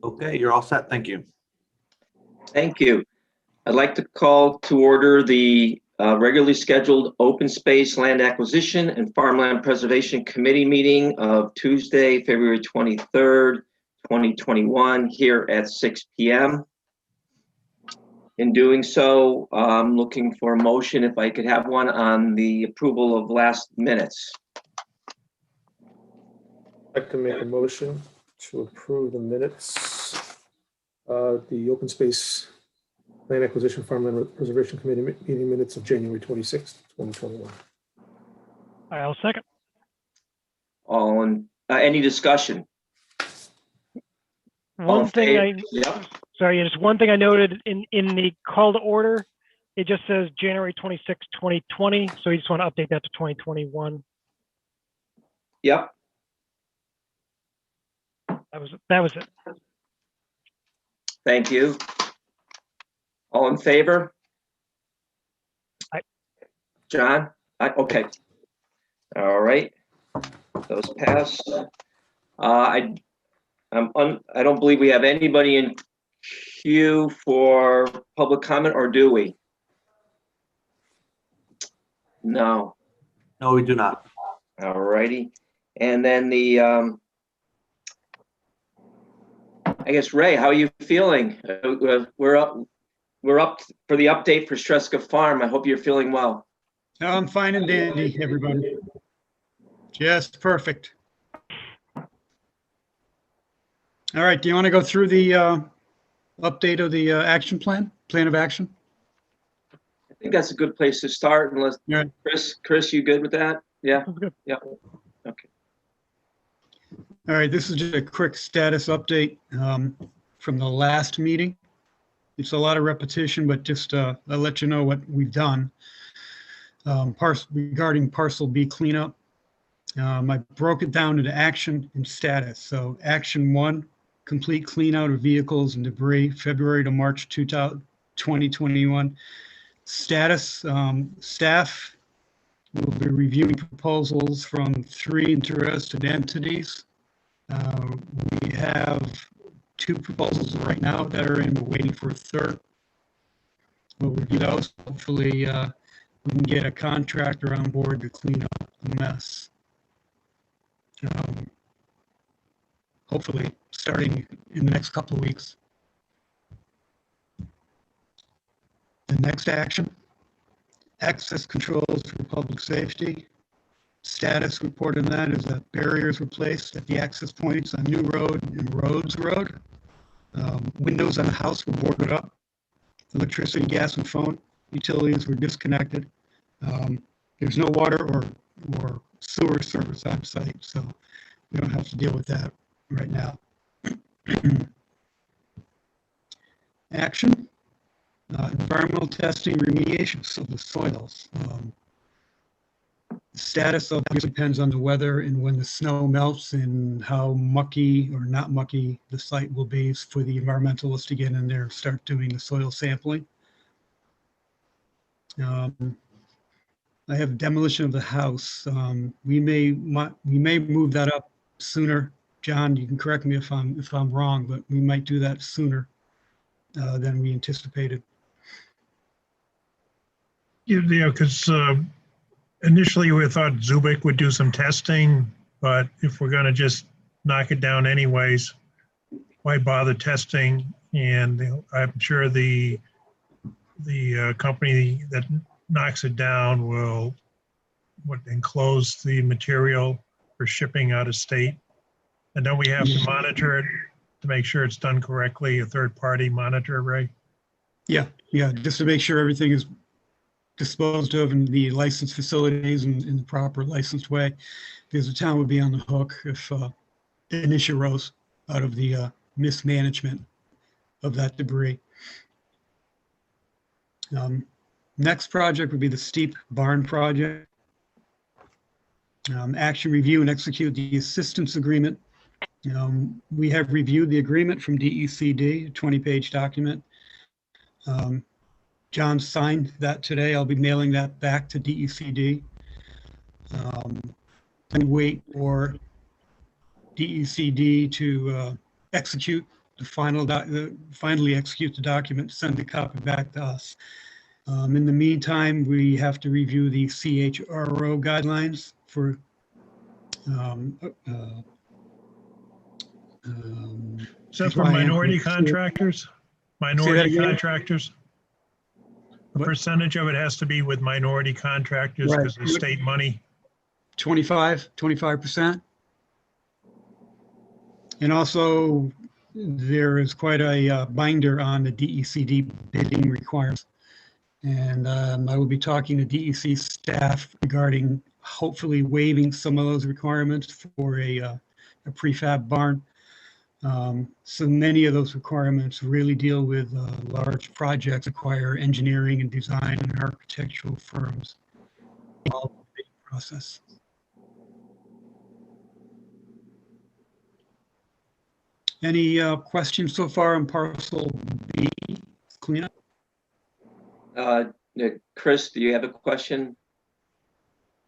Okay, you're all set. Thank you. Thank you. I'd like to call to order the regularly scheduled Open Space Land Acquisition and Farmland Preservation Committee meeting of Tuesday, February 23rd, 2021, here at 6 p.m. In doing so, I'm looking for a motion, if I could have one, on the approval of last minutes. I'd like to make a motion to approve the minutes, the Open Space Land Acquisition Farmland Preservation Committee meeting minutes of January 26th, 2021. I'll second. All in, any discussion? One thing Yep. sorry, just one thing I noted in the call to order, it just says January 26, 2020. So you just want to update that to 2021. Yep. That was it. Thank you. All in favor? Aye. John? Aye. Okay. All right. Those pass. I don't believe we have anybody in queue for public comment, or do we? No. No, we do not. All righty. And then the I guess, Ray, how are you feeling? We're up for the update for Streska Farm. I hope you're feeling well. I'm fine and dandy, everybody. Just perfect. All right, do you want to go through the update of the action plan of action? I think that's a good place to start, unless Yeah. Chris, you good with that? Yeah. Sounds good. Yeah. Okay. All right, this is just a quick status update from the last meeting. It's a lot of repetition, but just I'll let you know what we've done. Regarding Parcel B cleanup, I broke it down into action and status. So action 1, complete clean out of vehicles and debris, February to March 2021. Status, staff will be reviewing proposals from 3 interested entities. We have 2 proposals right now that are in. We're waiting for a third. We'll review those. Hopefully, we can get a contractor on board to clean up the mess. Hopefully, starting in the next couple of weeks. The next action, access controls for public safety. Status report on that is that barriers were placed at the access points on New Road and Rhodes Road. Windows on the house were boarded up. Electricity, gas, and phone utilities were disconnected. There's no water or sewer service on site, so we don't have to deal with that right now. Action, environmental testing remediation of the soils. Status obviously depends on the weather and when the snow melts and how mucky or not mucky the site will be for the environmentalists to get in there and start doing the soil sampling. I have demolition of the house. We may move that up sooner. John, you can correct me if I'm wrong, but we might do that sooner than we anticipated. Yeah, because initially we thought Zubik would do some testing, but if we're going to just knock it down anyways, why bother testing? And I'm sure the company that knocks it down will enclose the material for shipping out of state. And then we have to monitor it to make sure it's done correctly, a third party monitor, right? Yeah, just to make sure everything is disposed of in the licensed facilities and in the proper licensed way, because the town would be on the hook if an issue arose out of the mismanagement of that debris. Next project would be the steep barn project. Action, review, and execute the assistance agreement. We have reviewed the agreement from DECD, a 20-page document. John signed that today. I'll be mailing that back to DECD. And wait for DECD to execute finally execute the document, send the copy back to us. In the meantime, we have to review the CHRO guidelines for Is that for minority contractors? Minority again? contractors? The What? percentage of it has to be with minority contractors Right. because of state money. 25%. And also, there is quite a binder on the DECD bidding requirements. And I will be talking to DEC staff regarding hopefully waiving some of those requirements for a prefab barn. So many of those requirements really deal with large projects, require engineering and design and architectural firms. All the bidding process. Any questions so far on parcel B cleanup? Chris, do you have a question?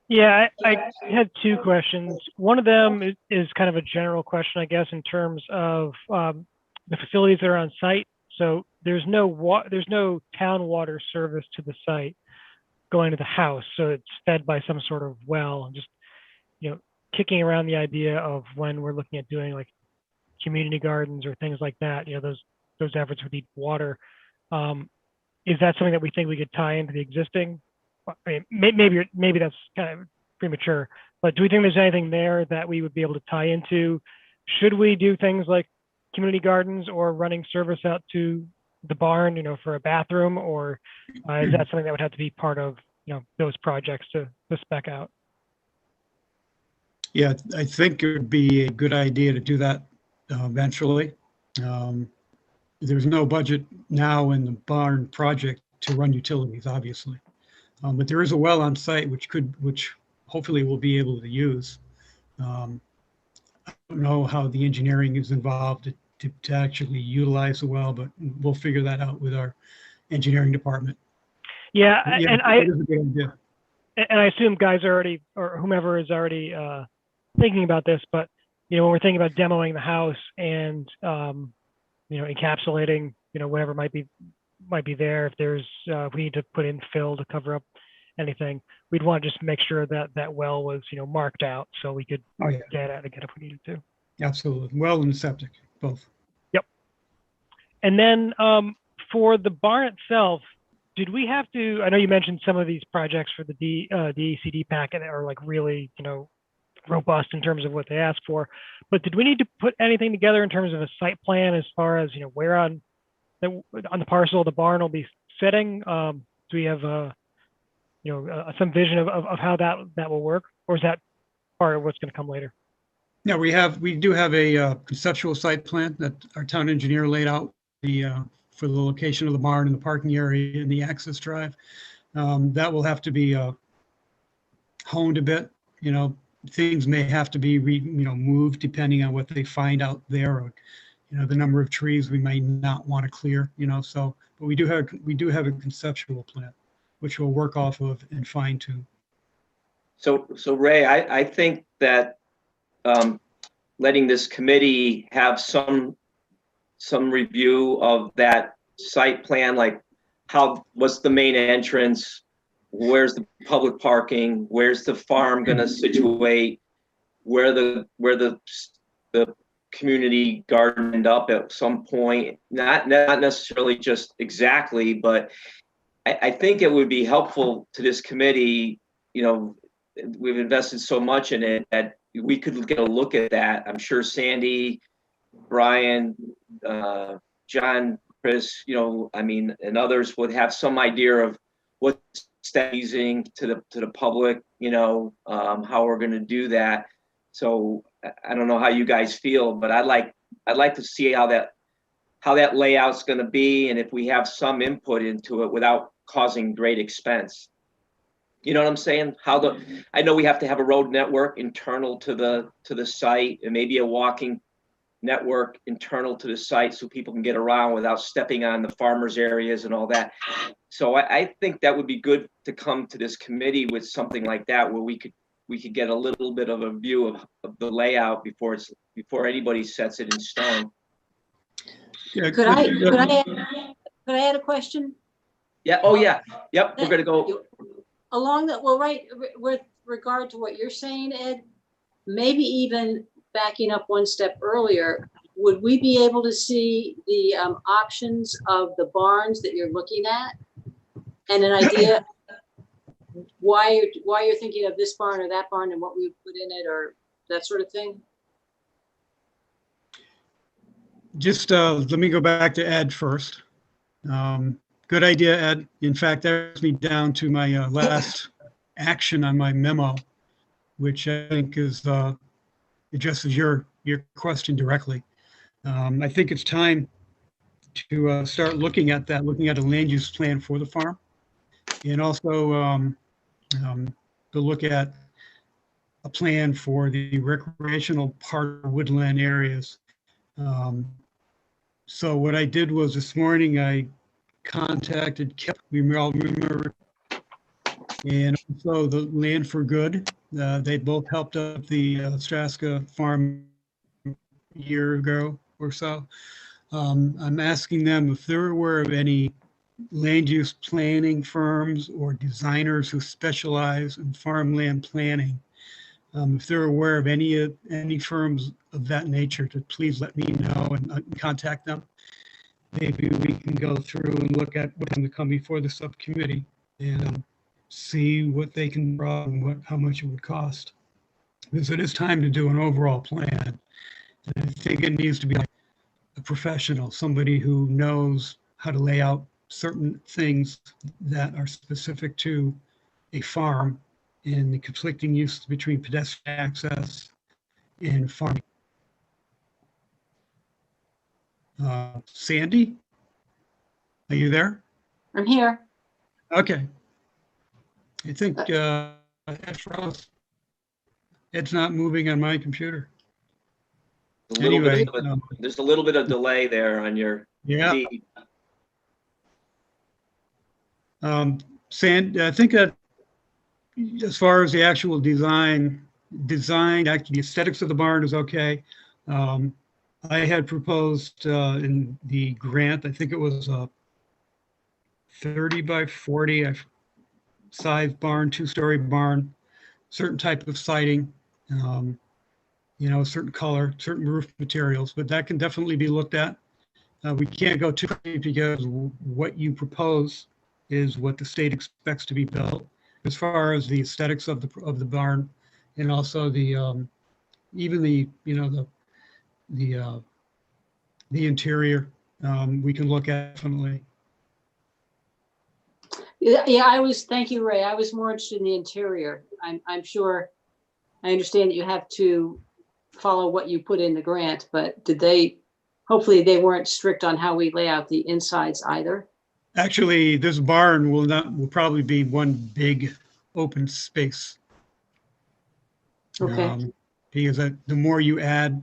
Yeah, I had two questions. One of them is kind of a general question, I guess, in terms of the facilities that are on site. So there's no town water service to the site going to the house, so it's fed by some sort of well. Just kicking around the idea of when we're looking at doing like community gardens or things like that, those efforts would need water. Is that something that we think we could tie into the existing? I mean, maybe that's kind of premature, but do we think there's anything there that we would be able to tie into? Should we do things like community gardens or running service out to the barn, for a bathroom, or is that something that would have to be part of, those projects to spec out? Yeah, I think it would be a good idea to do that eventually. There's no budget now in the barn project to run utilities, obviously. But there is a well on site which hopefully we'll be able to use. I don't know how the engineering is involved to actually utilize the well, but we'll figure that out with our engineering department. Yeah, Yeah, it is a good idea. And I assume guys are already, or whomever is already thinking about this, but when we're thinking about demoing the house and encapsulating whatever might be there, if there's if we need to put in fill to cover up anything, we'd want to just make sure that that well was marked out so we could get at it again if we needed to. Absolutely. Well and septic, both. Yep. And then for the barn itself, did we have to, I know you mentioned some of these projects for the DECD packet are like really, robust in terms of what they asked for, but did we need to put anything together in terms of a site plan as far as, where on the parcel the barn will be sitting? Do we have some vision of how that will work, or is that part of what's going to come later? Yeah, we do have a conceptual site plan that our town engineer laid out for the location of the barn and the parking area and the access drive. That will have to be honed a bit. Things may have to be moved depending on what they find out there, or the number of trees we might not want to clear. But we do have a conceptual plan which we'll work off of and fine tune. So Ray, I think that letting this committee have some review of that site plan, like what's the main entrance, where's the public parking, where's the farm going to situate, where the community garden end up at some point, not necessarily just exactly, but I think it would be helpful to this committee. We've invested so much in it that we could get a look at that. I'm sure Sandy, Brian, John, Chris, and others would have some idea of what using to the public, how we're going to do that. So I don't know how you guys feel, but I'd like to see how that layout's going to be, and if we have some input into it without causing great expense. You know what I'm saying? I know we have to have a road network internal to the site, and maybe a walking network internal to the site so people can get around without stepping on the farmers areas and all that. So I think that would be good to come to this committee with something like that, where we could get a little bit of a view of the layout before anybody sets it in stone. Yeah, Could I add a question? Yeah, oh, yeah. Yep, we're gonna go. Along that, well, right, with regard to what you're saying, Ed, maybe even backing up one step earlier, would we be able to see the options of the barns that you're looking at? And an idea why you're thinking of this barn or that barn and what we would put in it or that sort of thing? Just let me go back to Ed first. Good idea, Ed. In fact, that brings me down to my last action on my memo, which I think is addresses your question directly. I think it's time to start looking at that, looking at a land use plan for the farm, and also to look at a plan for the recreational part of woodland areas. So what I did was this morning, I contacted Kip, we all remember, and also the Land for Good. They both helped up the Straska farm a year ago or so. I'm asking them if they're aware of any land use planning firms or designers who specialize in farmland planning. If they're aware of any firms of that nature, to please let me know and contact them. Maybe we can go through and look at what can come before the subcommittee and see what they can draw and how much it would cost. Because it is time to do an overall plan. And I think it needs to be a professional, somebody who knows how to lay out certain things that are specific to a farm and the conflicting use between pedestrian access and farming. Sandy, are you there? I'm here. Okay. I think Ed's not moving on my computer. Anyway, There's a little bit of delay there on your yeah. feed. I think that as far as the actual design, actually the aesthetics of the barn is okay. I had proposed in the grant, I think it was a 30 by 40 size barn, 2-story barn, certain type of siding, certain color, certain roof materials, but that can definitely be looked at. We can't go too crazy because what you propose is what the state expects to be built. As far as the aesthetics of the barn, and also the even the interior, we can look at definitely. Yeah, thank you, Ray. I was more interested in the interior. I'm sure, I understand that you have to follow what you put in the grant, but hopefully they weren't strict on how we lay out the insides either. Actually, this barn will probably be one big open space. Okay. Because the more you add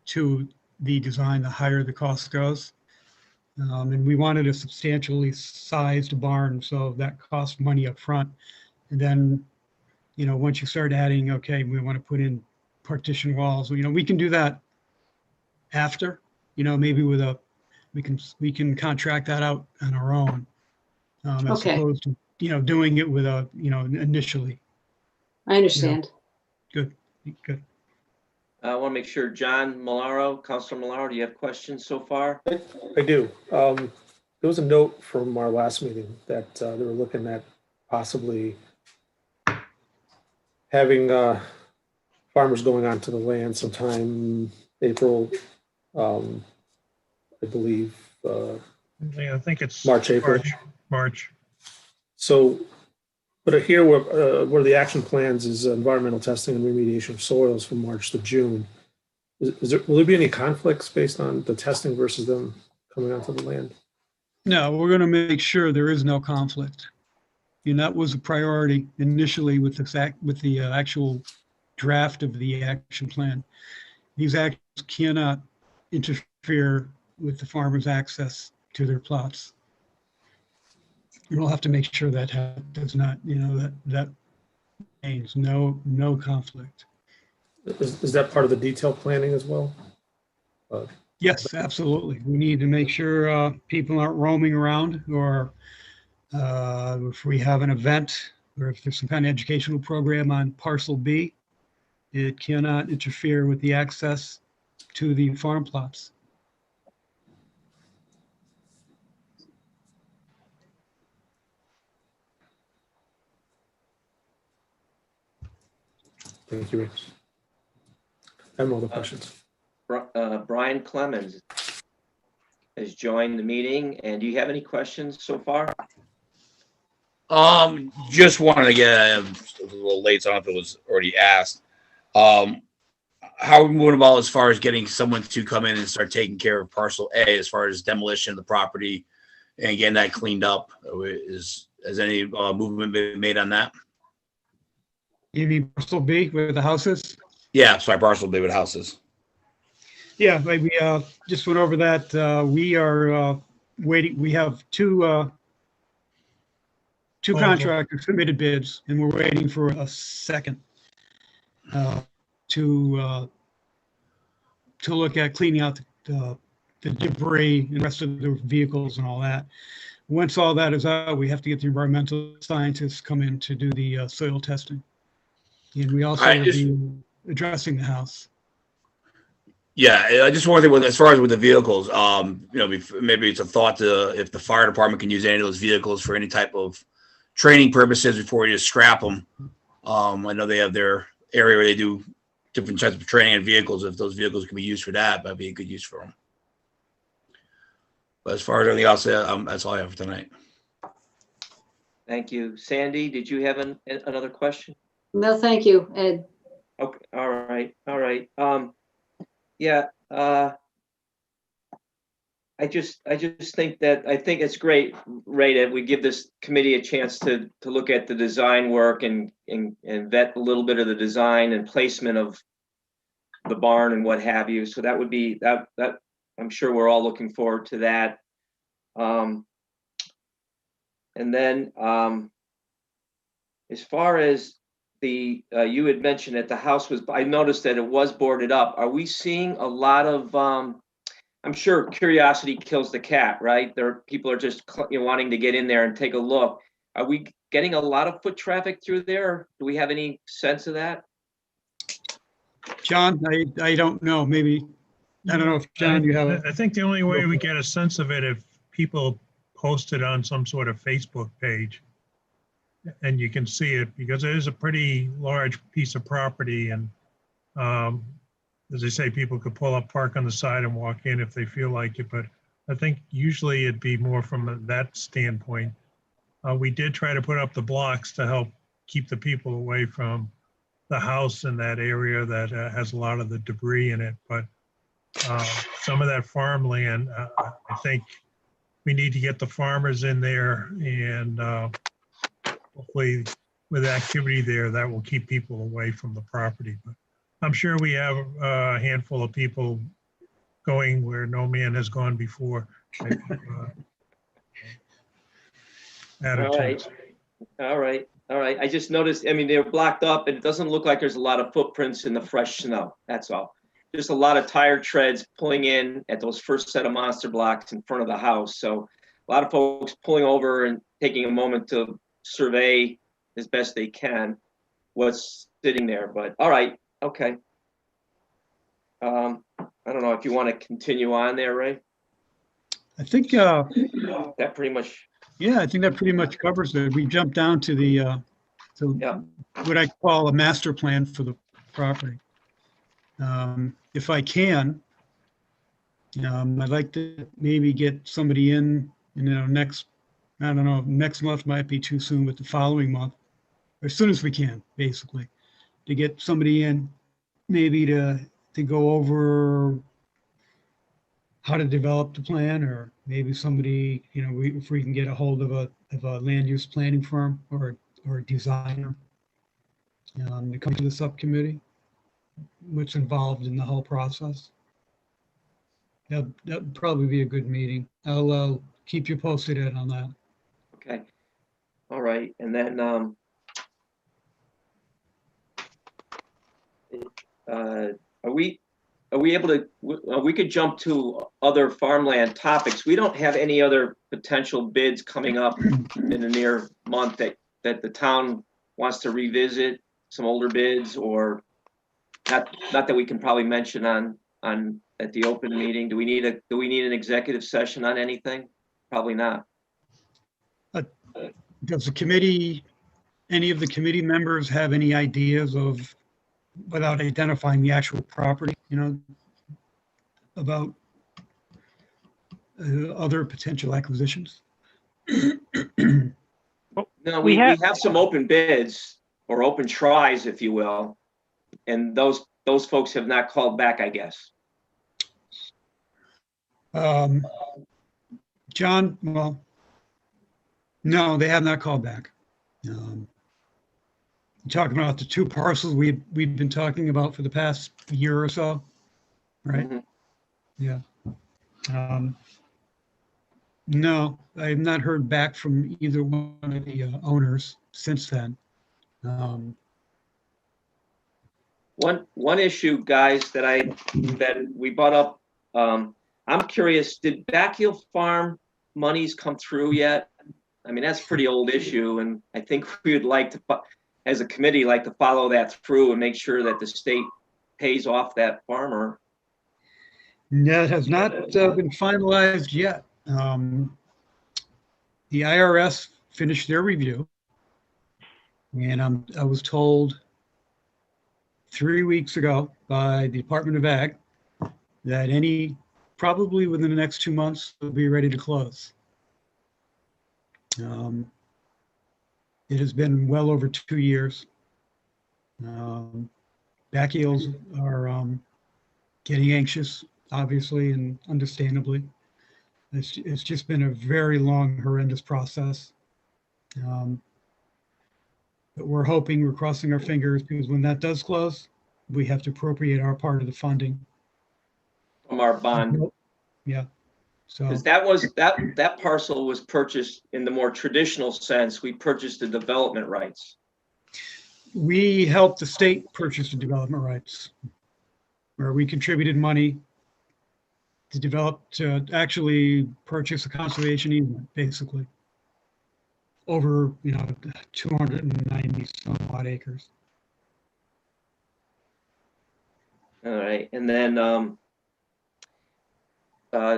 to the design, the higher the cost goes. And we wanted a substantially sized barn, so that cost money up front. And then, once you start adding, okay, we want to put in partition walls, we can do that after, maybe we can contract that out on our own, as opposed to, doing it with initially. I understand. Good. I want to make sure, John Malaro, Councilor Malaro, do you have questions so far? I do. There was a note from our last meeting that they were looking at possibly having farmers going onto the land sometime April, I believe. Yeah, I think it's March, April. March. So, but here where the action plans is environmental testing and remediation of soils from March to June. Will there be any conflicts based on the testing versus them coming onto the land? No, we're going to make sure there is no conflict. And that was a priority initially with the actual draft of the action plan. These actions cannot interfere with the farmers' access to their plots. We'll have to make sure that does not, that means no conflict. Is that part of the detailed planning as well? Yes, absolutely. We need to make sure people aren't roaming around, or if we have an event or if there's some kind of educational program on parcel B, it cannot interfere with the access to the farm plots. Thank you, Rich. I have no other questions. Brian Clemens has joined the meeting, and do you have any questions so far? Just wanted to get a little late, so I don't know if it was already asked. How are we moving about as far as getting someone to come in and start taking care of parcel A as far as demolition of the property and getting that cleaned up? Has any movement been made on that? You mean parcel B where the houses? Yeah, sorry, parcel B with houses. Yeah, like we just went over that. We are waiting. We have two contractors submitted bids, and we're waiting for a second to look at cleaning out the debris and rest of the vehicles and all that. Once all that is out, we have to get the environmental scientists come in to do the soil testing. And we also will be addressing the house. Yeah, I just want to think, as far as with the vehicles, maybe it's a thought to if the fire department can use any of those vehicles for any type of training purposes before you just scrap them. I know they have their area where they do different types of training in vehicles. If those vehicles can be used for that, that'd be a good use for them. But as far as anything else, that's all I have for tonight. Thank you. Sandy, did you have another question? No, thank you, Ed. Okay, all right. Yeah, I just think it's great, Ray, that we give this committee a chance to look at the design work and vet a little bit of the design and placement of the barn and what have you. So that would be that I'm sure we're all looking forward to that. And then as far as the you had mentioned that the house was, I noticed that it was boarded up. Are we seeing a lot of I'm sure curiosity kills the cat, right? People are just wanting to get in there and take a look. Are we getting a lot of foot traffic through there? Do we have any sense of that? John, I don't know. Maybe, I don't know if, John, you have. I think the only way we get a sense of it if people post it on some sort of Facebook page and you can see it, because it is a pretty large piece of property, and as I say, people could pull up, park on the side and walk in if they feel like it, but I think usually it'd be more from that standpoint. We did try to put up the blocks to help keep the people away from the house in that area that has a lot of the debris in it, but some of that farmland, I think we need to get the farmers in there, and hopefully with activity there, that will keep people away from the property. But I'm sure we have a handful of people going where no man has gone before. Attitudes. All right. I just noticed, I mean, they're blocked up and it doesn't look like there's a lot of footprints in the fresh snow. That's all. Just a lot of tire treads pulling in at those first set of monster blocks in front of the house. So a lot of folks pulling over and taking a moment to survey as best they can what's sitting there. But all right. Okay. I don't know if you want to continue on there, Ray. I think, That pretty much. yeah, I think that pretty much covers it. We jumped down to the, Yeah. what I call a master plan for the property. If I can, I'd like to maybe get somebody in, next, I don't know, next month might be too soon, but the following month, or as soon as we can, basically, to get somebody in, maybe to go over how to develop the plan, or maybe somebody, if we can get a hold of a land use planning firm or a designer to come to the subcommittee, what's involved in the whole process. That'd probably be a good meeting. I'll keep you posted, Ed, on that. Okay. All right. And then are are we able to, we could jump to other farmland topics. We don't have any other potential bids coming up in the near month that the town wants to revisit, some older bids, or not that we can probably mention on at the open meeting. Do we need an executive session on anything? Probably not. Does any of the committee members have any ideas of, without identifying the actual property, about other potential acquisitions? No, we have some open bids or open tries, if you will, and those folks have not called back, I guess. John, well, no, they have not called back. Talking about the two parcels we've been talking about for the past year or so, right? Mhm. Yeah. No, I have not heard back from either one of the owners since then. One issue, guys, that we brought up. I'm curious, did Backyard Farm monies come through yet? I mean, that's a pretty old issue, and I think we would like to, as a committee, like to follow that through and make sure that the state pays off that farmer. That has not been finalized yet. The IRS finished their review, and I was told 3 weeks ago by the Department of Ag that probably within the next 2 months, they'll be ready to close. It has been well over 2 years. Back eels are getting anxious, obviously, and understandably. It's just been a very long, horrendous process. But we're crossing our fingers, because when that does close, we have to appropriate our part of the funding. From our bond. Yeah. So Because that parcel was purchased in the more traditional sense. We purchased the development rights. we helped the state purchase the development rights, where we contributed money to actually purchase a conservation easement, basically, over 290 some odd acres. All right, and then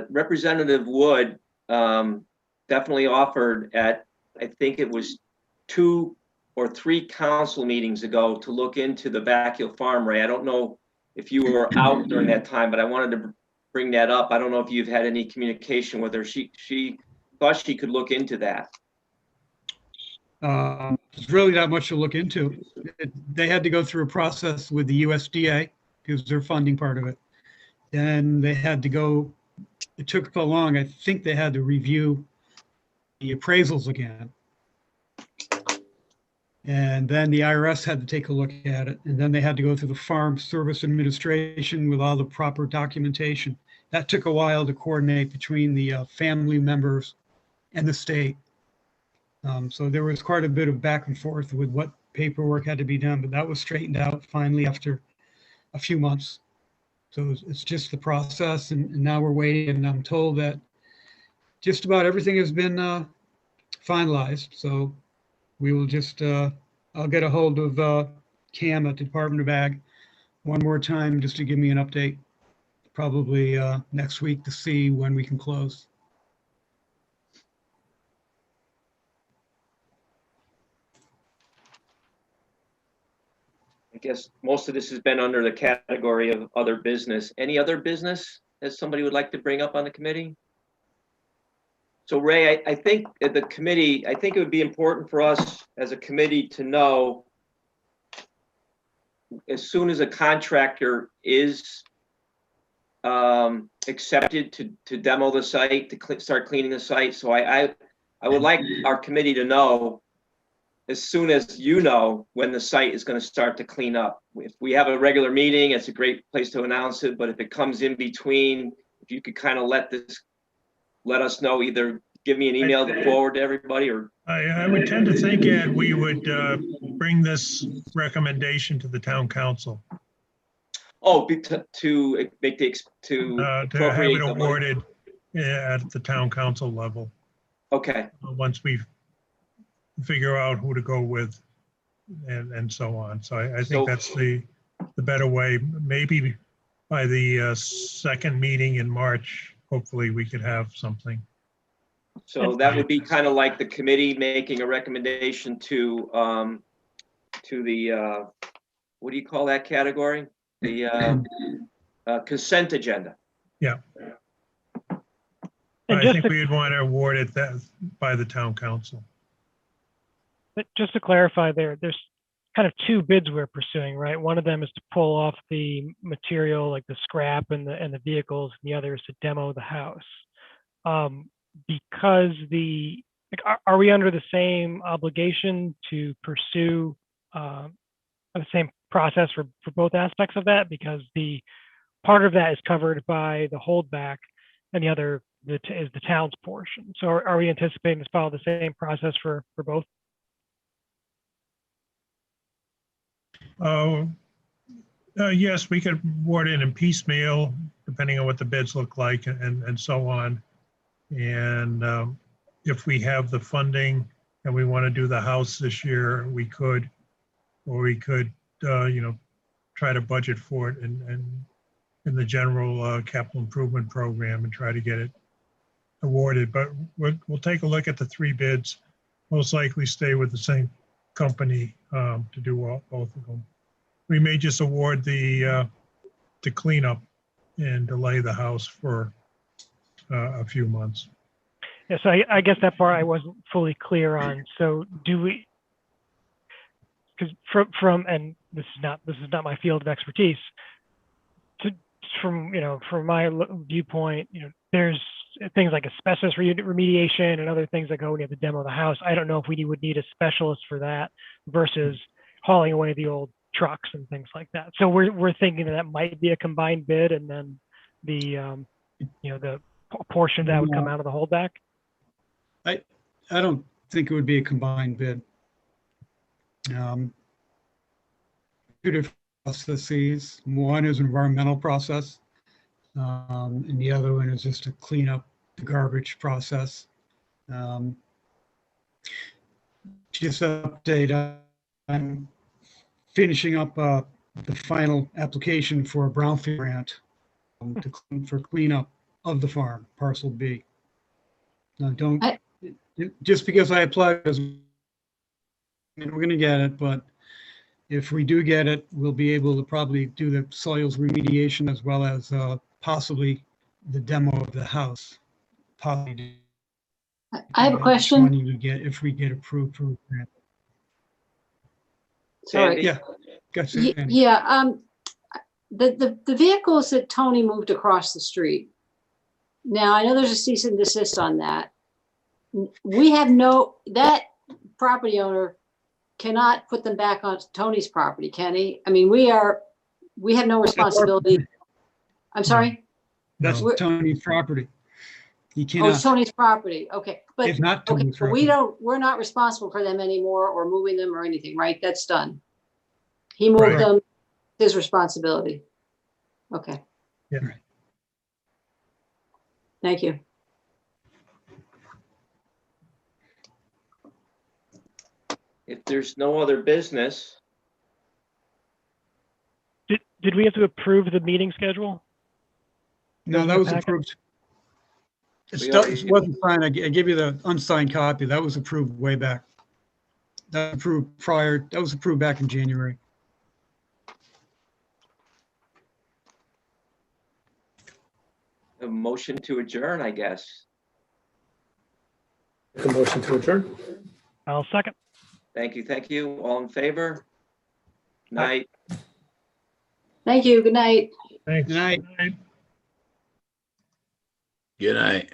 Representative Wood definitely offered at, I think it was 2 or 3 council meetings ago, to look into the Backyard Farm, Ray. I don't know if you were out during that time, but I wanted to bring that up. I don't know if you've had any communication with her. She thought she could look into that. There's really not much to look into. They had to go through a process with the USDA, because they're funding part of it. Then they had to go, it took so long, I think they had to review the appraisals again. And then the IRS had to take a look at it. And then they had to go through the Farm Service Administration with all the proper documentation. That took a while to coordinate between the family members and the state. So there was quite a bit of back and forth with what paperwork had to be done, but that was straightened out finally after a few months. So it's just the process, and now we're waiting, and I'm told that just about everything has been finalized. So we will just, I'll get a hold of Cam at the Department of Ag one more time, just to give me an update, probably next week, to see when we can close. I guess most of this has been under the category of other business. Any other business that somebody would like to bring up on the committee? So Ray, I think at the committee, I think it would be important for us as a committee to know, as soon as a contractor is accepted to demo the site, to start cleaning the site. So I would like our committee to know, as soon as you know, when the site is going to start to clean up. If we have a regular meeting, it's a great place to announce it. But if it comes in between, if you could kind of let us know, either give me an email to forward to everybody, or. I would tend to think, Ed, we would bring this recommendation to the town council. Oh, to make the, to To have appropriate it the money. awarded at the town council level, Okay, once we figure out who to go with and so on. So I So- think that's the better way. Maybe by the second meeting in March, hopefully we could have something. so that would be kind of like the committee making a recommendation to the, what do you call that category? The consent agenda. And I just think to, we'd want to award it that by the town council. but just to clarify there's kind of two bids we're pursuing, right? One of them is to pull off the material, like the scrap and the vehicles, and the other is to demo the house. Because are we under the same obligation to pursue the same process for both aspects of that? Because the part of that is covered by the holdback, and the other is the town's portion. So are we anticipating to follow the same process for both? Yes, we could award it in piecemeal, depending on what the bids look like and so on. And if we have the funding and we want to do the house this year, we could, or we could, try to budget for it and in the general capital improvement program and try to get it awarded. But we'll take a look at the three bids, most likely stay with the same company to do both of them. We may just award the cleanup and delay the house for a few months. Yeah, so I guess that part I wasn't fully clear on. So do we, because from and this is not my field of expertise, from my viewpoint, there's things like asbestos remediation and other things that go when you have to demo the house. I don't know if we would need a specialist for that versus hauling away the old trucks and things like that. So we're thinking that might be a combined bid, and then the the portion of that would come out of the holdback. I don't think it would be a combined bid. Two different processes. One is environmental process, and the other one is just to clean up the garbage process. Just an update, I'm finishing up the final application for a brownfield grant for cleanup of the farm, parcel B. Now, just because I applied, doesn't mean we're going to get it, but if we do get it, we'll be able to probably do the soils remediation as well as possibly the demo of the house. Possibly. I have a question. Money we get if we get approved for a grant. Sandy? Yeah. Gotcha. Yeah, the vehicles that Tony moved across the street. Now, I know there's a cease and desist on that. We have that property owner cannot put them back on Tony's property, can he? I mean, we have no responsibility. I'm sorry? That's We're- Tony's property. He Oh, cannot. it's Tony's property. Okay, but It's not okay, Tony's so property. we're not responsible for them anymore or moving them or anything, right? That's done. He moved Right. them, his responsibility. Okay. Yeah. Thank you. If there's no other business, Did we have to approve the meeting schedule? No, that was Packet? approved. We It already- wasn't signed. I gave you the unsigned copy. That was approved way back. That was approved back in January. a motion to adjourn, I guess. Make a motion to adjourn. I'll second. Thank you. All in favor? Night. Thank you. Good night. Thanks. Good night. Good night.